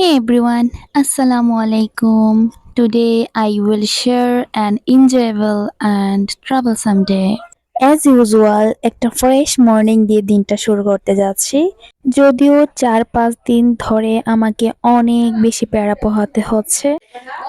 Hey everyone, Assalamu alaikum. Today I will share an enjoyable and troublesome day. As usual একটা fresh morning দিয়ে দিনটা শুরু করতে যাচ্ছি। যদিও ৪-৫ দিন ধরে আমাকে অনেক বেশি প্যারা পোহাতে হচ্ছে।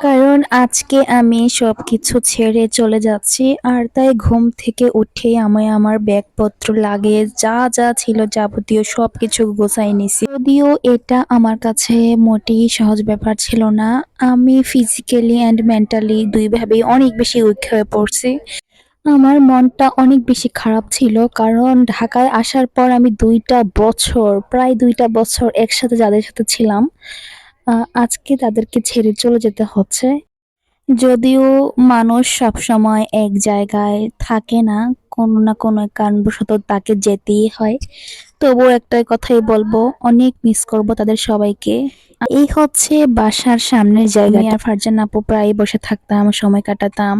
কারণ আজকে আমি সবকিছু ছেড়ে চলে যাচ্ছি। আর তাই ঘুম থেকে উঠেই আমি আমার ব্যাগপত্র লাগেজ যা ছিল যাবতীয় সবকিছু গুছাই নিছি। যদিও এটা আমার কাছে মোটেই সহজ ব্যাপার ছিল না। আমি ফিজিক্যালি অ্যান্ড মেন্টালি ২ ভাবেই অনেক বেশি উইক হয়ে পড়ছি। আমার মনটা অনেক বেশি খারাপ ছিল। কারণ ঢাকায় আসার পর আমি ২ টা বছর, প্রায় ২ টা বছর একসাথে যাদের সাথে ছিলাম, আ আজকে তাদেরকে ছেড়ে চলে যেতে হচ্ছে। যদিও মানুষ সবসময় এক জায়গায় থাকে না, কোনো না কোনো কারণবশত তাকে যেতেই হয়। তবুও একটাই কথাই বলবো, অনেক মিস করব তাদের সবাইকে। এই হচ্ছে বাসার সামনের জায়গাটা। আমি আর ফারজান আপু প্রায়ই বসে থাকতাম, সময় কাটাতাম।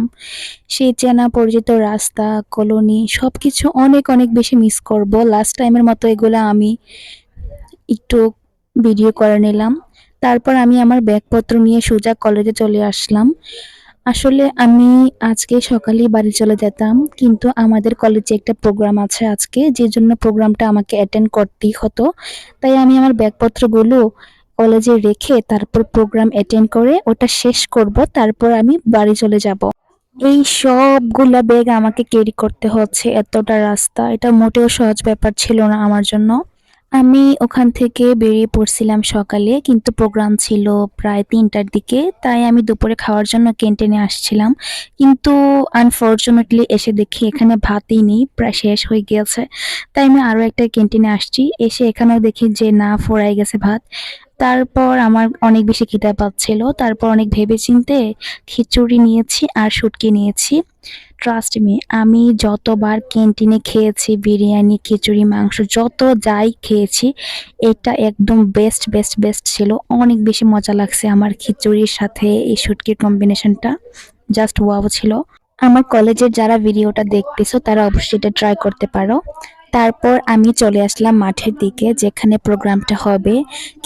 সেই চেনা পরিচিত রাস্তা, কলোনি সবকিছু অনেক বেশি মিস করব। লাস্ট টাইমের মতো এগুলা আমি একটু ভিডিও করে নিলাম। তারপর আমি আমার ব্যাগপত্র নিয়ে সোজা কলেজে চলে আসলাম। আসলে আমি আজকে সকালেই বাড়ি চলে যেতাম। কিন্তু আমাদের কলেজে একটা প্রোগ্রাম আছে আজকে, যে জন্য প্রোগ্রামটা আমাকে অ্যাটেন্ড করতেই হতো। তাই আমি আমার ব্যাগপত্রগুলো কলেজে রেখে তারপর প্রোগ্রাম অ্যাটেন্ড করে ওটা শেষ করব। তারপর আমি বাড়ি চলে যাব। এই সবগুলা ব্যাগ আমাকে ক্যারি করতে হচ্ছে এতটা রাস্তা। এটা মোটেও সহজ ব্যাপার ছিল না আমার জন্য। আমি ওখান থেকে বেরিয়ে পড়ছিলাম সকালে, কিন্তু প্রোগ্রাম ছিল প্রায় ৩টার দিকে। তাই আমি দুপুরে খাওয়ার জন্য ক্যান্টিনে আসছিলাম। কিন্তু আনফরচুনেটলি এসে দেখি এখানে ভাতই নেই, প্রায় শেষ হয়ে গিয়েছে। তাই আমি আরো একটা ক্যান্টিনে আসছি। এসে এখানেও দেখি যে না, ফুরায় গেছে ভাত। তারপর আমার অনেক বেশি খিদা পাচ্ছিল। তারপর অনেক ভেবেচিন্তে খিচুড়ি নিয়েছি আর শুটকি নিয়েছি। ট্রাস্ট মি, আমি যতবার ক্যান্টিনে খেয়েছি বিরিয়ানি, খিচুড়ি, মাংস যত যাই খেয়েছি, এটা একদম বেস্ট ছিল। অনেক বেশি মজা লাগছে আমার খিচুড়ির সাথে এই শুটকির কম্বিনেশনটা। জাস্ট ওয়াও ছিল। আমার কলেজের যারা ভিডিওটা দেখতেছো তারা অবশ্যই এটা ট্রাই করতে পারো। তারপর আমি চলে আসলাম মাঠের দিকে যেখানে প্রোগ্রামটা হবে।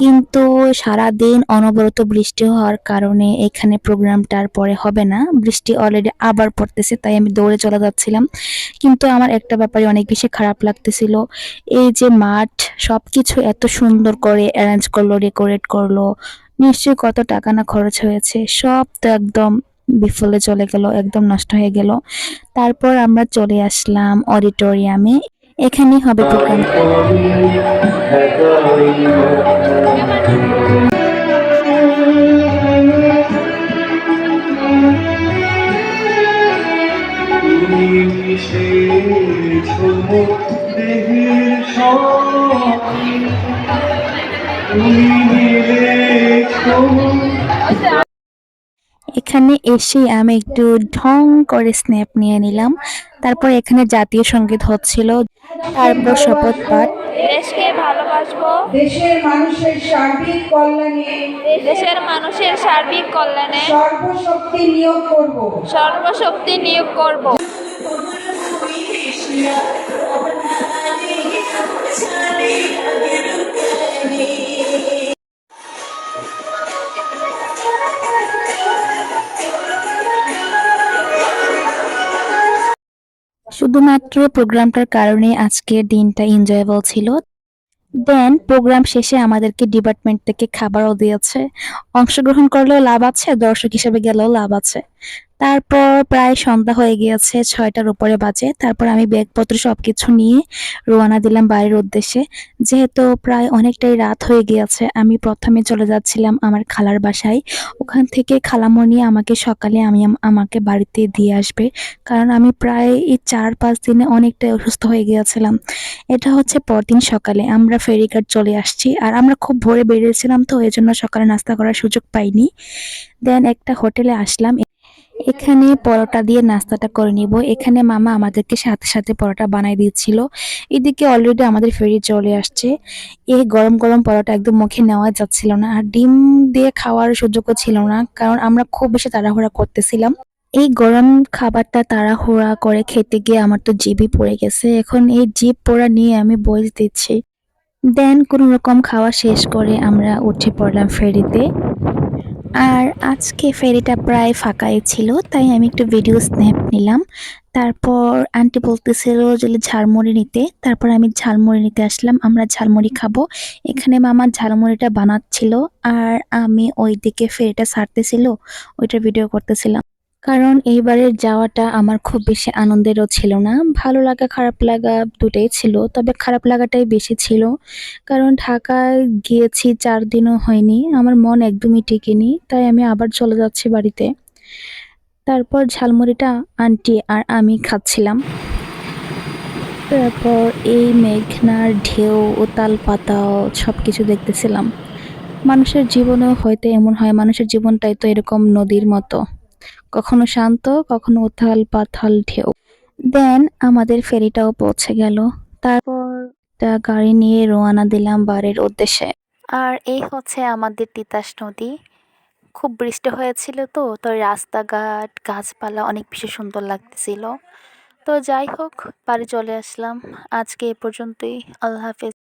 কিন্তু সারাদিন অনবরত বৃষ্টি হওয়ার কারণে এখানে প্রোগ্রামটা আর পরে হবে না। বৃষ্টি অলরেডি আবার পড়তেছে, তাই আমি দৌড়ে চলে যাচ্ছিলাম। কিন্তু আমার একটা ব্যাপারে অনেক বেশি খারাপ লাগতেছিল। এই যে মাঠ সবকিছু এত সুন্দর করে অ্যারেঞ্জ করলো, ডেকোরেট করলো, নিশ্চয়ই কত টাকা না খরচ হয়েছে। সব তো একদম বিফলে চলে গেল, একদম নষ্ট হয়ে গেল। তারপর আমরা চলে আসলাম অডিটোরিয়ামে। এখানেই হবে প্রোগ্রাম। তুমি মিশেছ দেহের সঙ্গে, তুমি মিলেছ। এখানে এসে আমি একটু ঢং করে স্ন্যাপ নিয়ে নিলাম। তারপর এখানে জাতীয় সঙ্গীত হচ্ছিল। দেশকে তারপর শপথ ভালোবাসবো, পাঠ। দেশকে ভালোবাসবো, দেশের মানুষের সার্বিক কল্যাণে দেশের মানুষের সার্বিক কল্যাণে সর্বশক্তি নিয়োগ করব। সর্বশক্তি নিয়োগ করব। শুধুমাত্র প্রোগ্রামটার কারণে আজকের দিনটা এনজয়েবল ছিল। দেন প্রোগ্রাম শেষে আমাদেরকে ডিপার্টমেন্ট থেকে খাবারও দিয়েছে। অংশগ্রহণ করলেও লাভ আছে, দর্শক হিসেবে গেলেও লাভ আছে। তারপর প্রায় সন্ধ্যা হয়ে গিয়েছে, ৬টার উপরে বাজে। তারপর আমি ব্যাগপত্র সবকিছু নিয়ে রওনা দিলাম বাড়ির উদ্দেশ্যে। যেহেতু প্রায় অনেকটাই রাত হয়ে গিয়েছে, আমি প্রথমে চলে যাচ্ছিলাম আমার খালার বাসায়। ওখান থেকে খালামণি আমাকে সকালে আমাকে বাড়িতে দিয়ে আসবে। কারণ আমি প্রায় এই ৪-৫ দিনে অনেকটাই অসুস্থ হয়ে গিয়েছিলাম। এটা হচ্ছে পরদিন সকালে আমরা ফেরিঘাট চলে আসছি। আর আমরা খুব ভোরে বেরিয়েছিলাম, তো এজন্য সকালে নাস্তা করার সুযোগ পাইনি। দেন একটা হোটেলে আসলাম। এখানে পরোটা দিয়ে নাস্তাটা করে নিব। এখানে মামা আমাদেরকে সাথে পরোটা বানাই দিচ্ছিল। এদিকে অলরেডি আমাদের ফেরি চলে আসছে। এই গরম পরোটা একদম মুখে নেওয়া যাচ্ছিল না। আর ডিম দিয়ে খাওয়ার সুযোগও ছিল না, কারণ আমরা খুব বেশি তাড়াহুড়া করতেছিলাম। এই গরম খাবারটা তাড়াহুড়া করে খেতে গিয়ে আমার তো জিভই পুড়ে গেছে। এখন এই জিভ পোড়া নিয়ে আমি ভয়েস দিচ্ছি। দেন কোনো রকম খাওয়া শেষ করে আমরা উঠে পড়লাম ফেরিতে। আর আজকে ফেরিটা প্রায় ফাঁকাই ছিল, তাই আমি একটু ভিডিও স্ন্যাপ নিলাম। তারপর আন্টি বলতেছিল যে ঝালমুড়ি নিতে, তারপর আমি ঝালমুড়ি নিতে আসলাম। আমরা ঝালমুড়ি খাবো। এখানে মামা ঝালমুড়িটা বানাচ্ছিল আর আমি ওইদিকে ফেরিটা ছাড়তেছিল, ওইটার ভিডিও করতেছিলাম। কারণ এইবারের যাওয়াটা আমার খুব বেশি আনন্দেরও ছিল না। ভালো লাগা খারাপ লাগা দুটোই ছিল। তবে খারাপ লাগাটাই বেশি ছিল। কারণ ঢাকায় গিয়েছি ৪ দিনও হয়নি। আমার মন একদমই টেকেনি। তাই আমি আবার চলে যাচ্ছি বাড়িতে। তারপর ঝালমুড়িটা আন্টি আর আমি খাচ্ছিলাম। তারপর এই মেঘনার ঢেউ, উতাল পাতাল সবকিছু দেখতেছিলাম। মানুষের জীবনেও হয়তো এমন হয়, মানুষের জীবনটাই তো এরকম নদীর মতো। কখনো শান্ত, কখনো উথাল পাথাল ঢেউ। দেন আমাদের ফেরিটাও পৌঁছে গেল। তারপর একটা গাড়ি নিয়ে রওনা দিলাম বাড়ির উদ্দেশ্যে। আর এই হচ্ছে আমাদের তিতাস নদী। খুব বৃষ্টি হয়েছিল তো রাস্তাঘাট গাছপালা অনেক বেশি সুন্দর লাগতেছিল। তো যাই হোক, বাড়ি চলে আসলাম। আজকে এ পর্যন্তই। আল্লাহ হাফেজ।